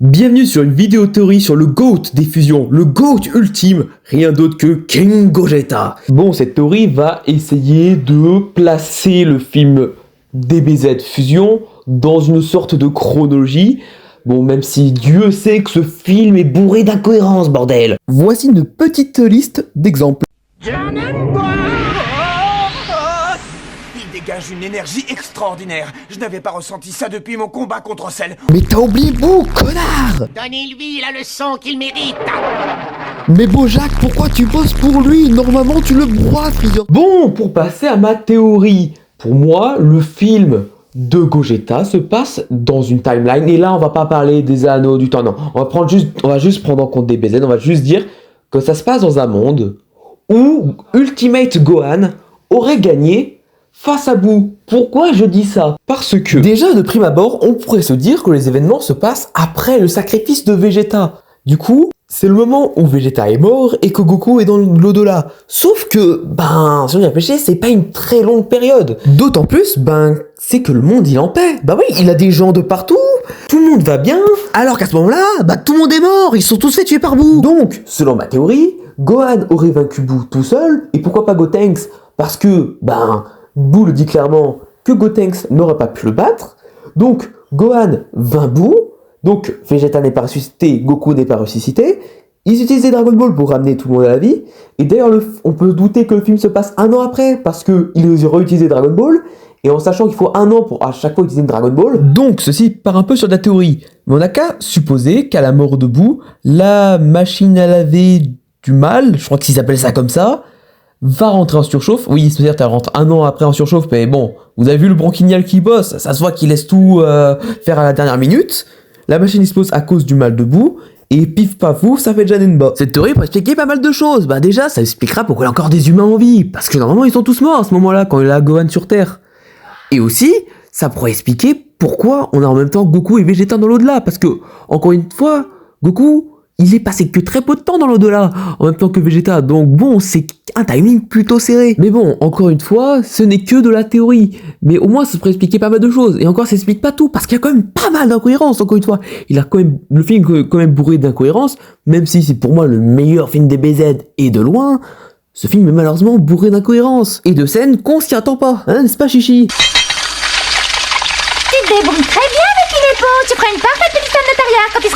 Bienvenue sur une vidéo théorie sur le GOAT des fusions, le GOAT ultime, rien d'autre que King Gogeta. Bon, cette théorie va essayer de placer le film DBZ Fusion dans une sorte de chronologie. Bon, même si Dieu sait que ce film est bourré d'incohérences, bordel. Voici une petite liste d'exemples. Il dégage une énergie extraordinaire. Je n'avais pas ressenti ça depuis mon combat contre Cell. Mais t'as oublié Boo, connard! Donnez-lui la leçon qu'il mérite. Mais Bojack, pourquoi tu bosses pour lui? Normalement tu le broies, figure. Bon, pour passer à ma théorie. Pour moi, le film de Gogeta se passe dans une timeline. Et là, on va pas parler des anneaux du temps, non. On va juste prendre en compte des BZ. On va juste dire que ça se passe dans un monde où Ultimate Gohan aurait gagné face à Boo. Pourquoi je dis ça? Parce que, déjà de prime abord, on pourrait se dire que les événements se passent après le sacrifice de Vegeta. Du coup, c'est le moment où Vegeta est mort et que Goku est dans l'au-delà. Sauf que, si on y réfléchit, c'est pas une très longue période. D'autant plus, c'est que le monde il est en paix. Oui, il a des gens de partout, tout le monde va bien, alors qu'à ce moment-là, tout le monde est mort, ils sont tous fait tuer par Boo. Donc, selon ma théorie, Gohan aurait vaincu Boo tout seul, et pourquoi pas Gotenks? Parce que, Boo le dit clairement que Gotenks n'aurait pas pu le battre, donc Gohan vainc Boo, donc Vegeta n'est pas ressuscité, Goku n'est pas ressuscité, ils utilisaient Dragon Ball pour ramener tout le monde à la vie, et d'ailleurs on peut douter que le film se passe un an après, parce qu'ils ont réutilisé Dragon Ball, et en sachant qu'il faut un an pour à chaque fois utiliser une Dragon Ball. Donc ceci part un peu sur la théorie, mais on n'a qu'à supposer qu'à la mort de Boo, la machine à laver du mal, je crois qu'ils appellent ça comme ça, va rentrer en surchauffe. Oui, c'est-à-dire qu'elle rentre un an après en surchauffe, mais bon, vous avez vu le branquignol qui bosse, ça se voit qu'il laisse tout faire à la dernière minute. La machine explose à cause du mal de Boo, et pif paf ouf, ça fait Janemba. Cette théorie pourrait expliquer pas mal de choses. Déjà, ça expliquera pourquoi il y a encore des humains en vie, parce que normalement ils sont tous morts à ce moment-là, quand il y a Gohan sur Terre. Et aussi, ça pourrait expliquer pourquoi on a en même temps Goku et Vegeta dans l'au-delà, parce que, encore une fois, Goku, il est passé que très peu de temps dans l'au-delà, en même temps que Vegeta, donc bon, c'est un timing plutôt serré. Mais bon, encore une fois, ce n'est que de la théorie, mais au moins ça pourrait expliquer pas mal de choses, et encore ça explique pas tout, parce qu'il y a quand même pas mal d'incohérences, encore une fois. Le film est quand même bourré d'incohérences, même si c'est pour moi le meilleur film des BZ, et de loin, ce film est malheureusement bourré d'incohérences, et de scènes qu'on s'y attend pas, n'est-ce pas Chichi? Tu te débrouilles très bien avec une épaule. Tu feras une parfaite petite femme notariat quand tu